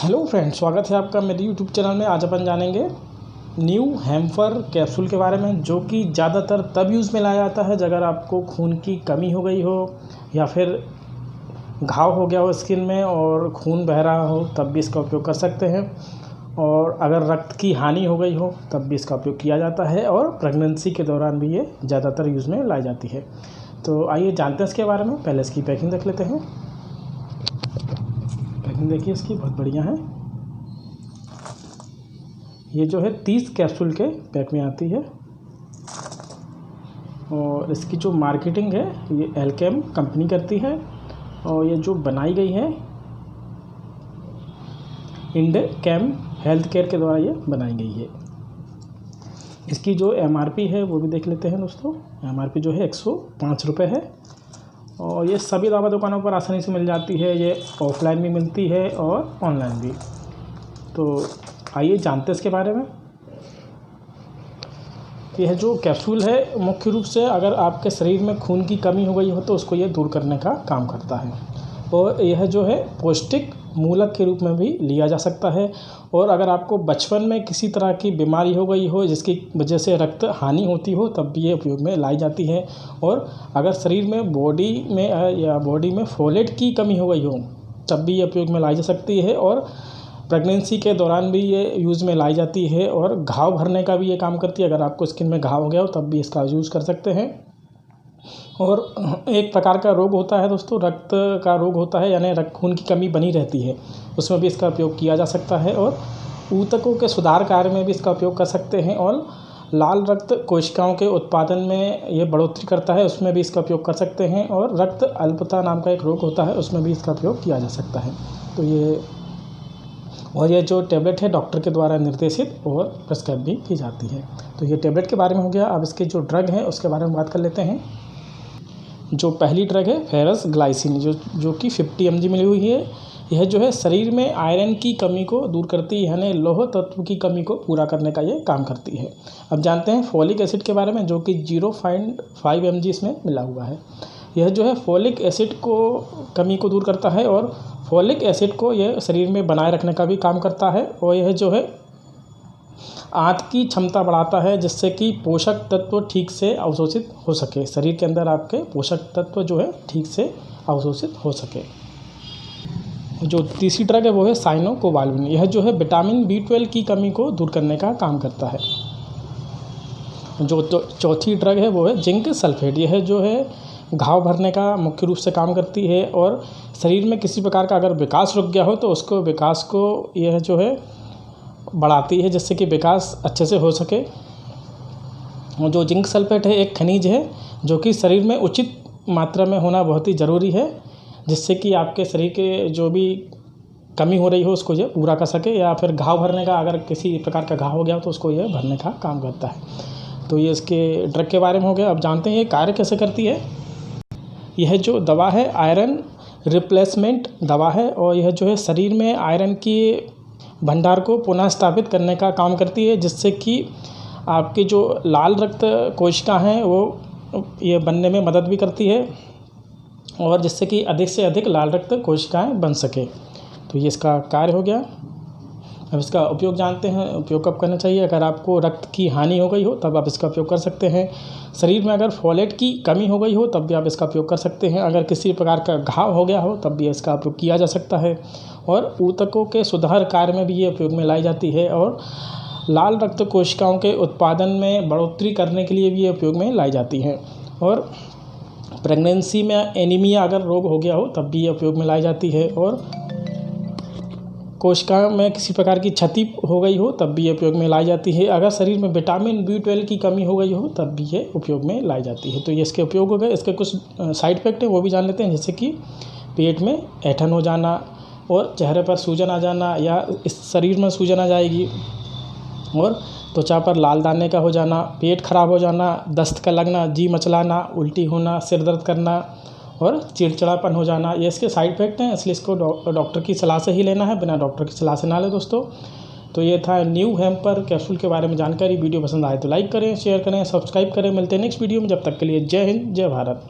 Hello friends, स्वागत है आपका मेरे यूट्यूब चैनल में। आज अपन जानेंगे न्यू हेम्पर कैप्सूल के बारे में, जो कि ज़्यादातर तब यूज़ में लाया जाता है अगर आपको खून की कमी हो गई हो या फिर घाव हो गया हो स्किन में और खून बह रहा हो, तब भी इसका उपयोग कर सकते हैं। और अगर रक्त की हानि हो गई हो तब भी इसका उपयोग किया जाता है, और प्रेगनेंसी के दौरान भी ये ज़्यादातर यूज़ में लाई जाती है। तो आइए जानते हैं इसके बारे में। पहले इसकी पैकिंग देख लेते हैं। पैकिंग देखिए इसकी, बहुत बढ़िया है। ये जो है 30 कैप्सूल के पैक में आती है, और इसकी जो मार्केटिंग है ये एल्केम कंपनी करती है, और ये जो बनाई गई है इंडकेम हेल्थ केयर के द्वारा ये बनाई गई है। इसकी जो एमआरपी है वो भी देख लेते हैं दोस्तों। एमआरपी जो है 105 रुपये है, और ये सभी दवा दुकानों पर आसानी से मिल जाती है। ये ऑफलाइन भी मिलती है और ऑनलाइन भी। तो आइए जानते हैं इसके बारे में। यह जो कैप्सूल है मुख्य रूप से अगर आपके शरीर में खून की कमी हो गई हो तो उसको ये दूर करने का काम करता है, और यह जो है पौष्टिक मूलक के रूप में भी लिया जा सकता है। और अगर आपको बचपन में किसी तरह की बीमारी हो गई हो जिसकी वजह से रक्त हानि होती हो तब भी ये उपयोग में लाई जाती है। और अगर शरीर में बॉडी में फोलेट की कमी हो गई हो तब भी ये उपयोग में लाई जा सकती है। और प्रेगनेंसी के दौरान भी ये यूज़ में लाई जाती है, और घाव भरने का भी ये काम करती है। अगर आपको स्किन में घाव हो गया हो तब भी इसका यूज़ कर सकते हैं। और एक प्रकार का रोग होता है दोस्तों, रक्त का रोग होता है, यानी खून की कमी बनी रहती है, उसमें भी इसका उपयोग किया जा सकता है। और ऊतकों के सुधार कार्य में भी इसका उपयोग कर सकते हैं, और लाल रक्त कोशिकाओं के उत्पादन में ये बढ़ोतरी करता है, उसमें भी इसका उपयोग कर सकते हैं। और रक्त अल्पता नाम का एक रोग होता है, उसमें भी इसका उपयोग किया जा सकता है। तो ये जो टैबलेट है डॉक्टर के द्वारा निर्देशित और प्रिस्क्राइब भी की जाती है। तो ये टैबलेट के बारे में हो गया। अब इसके जो ड्रग है उसके बारे में बात कर लेते हैं। जो पहली ड्रग है फेरस ग्लाइसिन, जो कि 50 mg मिली हुई है। यह जो है शरीर में आयरन की कमी को दूर करती है, यानी लौह तत्व की कमी को पूरा करने का ये काम करती है। अब जानते हैं फोलिक एसिड के बारे में, जो कि 0.5 mg इसमें मिला हुआ है। यह जो है फोलिक एसिड को कमी को दूर करता है, और फोलिक एसिड को यह शरीर में बनाए रखने का भी काम करता है। और यह जो है आंत की क्षमता बढ़ाता है, जिससे कि पोषक तत्व ठीक से अवशोषित हो सके। शरीर के अंदर आपके पोषक तत्व जो है ठीक से अवशोषित हो सके। जो तीसरी ड्रग है वो है साइनोकोबाल्मिन। यह जो है विटामिन B12 की कमी को दूर करने का काम करता है। जो चौथी ड्रग है वो है जिंक सल्फेट। यह जो है घाव भरने का मुख्य रूप से काम करती है, और शरीर में किसी प्रकार का अगर विकास रुक गया हो तो उसको विकास को यह जो है बढ़ाती है, जिससे कि विकास अच्छे से हो सके। और जो जिंक सल्फेट है एक खनिज है जो कि शरीर में उचित मात्रा में होना बहुत ही ज़रूरी है, जिससे कि आपके शरीर के जो भी कमी हो रही हो उसको ये पूरा कर सके। या फिर घाव भरने का, अगर किसी प्रकार का घाव हो गया हो तो उसको ये भरने का काम करता है। तो ये इसके ड्रग के बारे में हो गया। अब जानते हैं ये कार्य कैसे करती है। यह जो दवा है आयरन रिप्लेसमेंट दवा है, और यह जो है शरीर में आयरन की भंडार को पुनः स्थापित करने का काम करती है, जिससे कि आपकी जो लाल रक्त कोशिका हैं वो ये बनने में मदद भी करती है, और जिससे कि अधिक से अधिक लाल रक्त कोशिकाएं बन सके। तो ये इसका कार्य हो गया। अब इसका उपयोग जानते हैं। उपयोग कब करना चाहिए। अगर आपको रक्त की हानि हो गई हो तब आप इसका उपयोग कर सकते हैं। शरीर में अगर फोलेट की कमी हो गई हो तब भी आप इसका उपयोग कर सकते हैं। अगर किसी प्रकार का घाव हो गया हो तब भी इसका उपयोग किया जा सकता है। और ऊतकों के सुधार कार्य में भी ये उपयोग में लाई जाती है, और लाल रक्त कोशिकाओं के उत्पादन में बढ़ोतरी करने के लिए भी ये उपयोग में लाई जाती है। और प्रेगनेंसी में एनीमिया अगर रोग हो गया हो तब भी ये उपयोग में लाई जाती है। और कोशिका में किसी प्रकार की क्षति हो गई हो तब भी ये उपयोग में लाई जाती है। अगर शरीर में विटामिन B12 की कमी हो गई हो तब भी ये उपयोग में लाई जाती है। तो ये इसके उपयोग हो गए। इसके कुछ साइड इफेक्ट हैं वो भी जान लेते हैं, जैसे कि पेट में ऐंठन हो जाना, और चेहरे पर सूजन आ जाना, या इस शरीर में सूजन आ जाएगी, और त्वचा पर लाल दाने का हो जाना, पेट खराब हो जाना, दस्त का लगना, जी मचलाना, उल्टी होना, सिर दर्द करना, और चिड़चिड़ापन हो जाना। ये इसके साइड इफेक्ट हैं, इसलिए इसको डॉक्टर की सलाह से ही लेना है, बिना डॉक्टर की सलाह से ना ले दोस्तों। तो ये था न्यू हेम्पर कैप्सूल के बारे में जानकारी। वीडियो पसंद आए तो लाइक करें, शेयर करें, सब्सक्राइब करें। मिलते हैं नेक्स्ट वीडियो में। जब तक के लिए जय हिंद, जय भारत।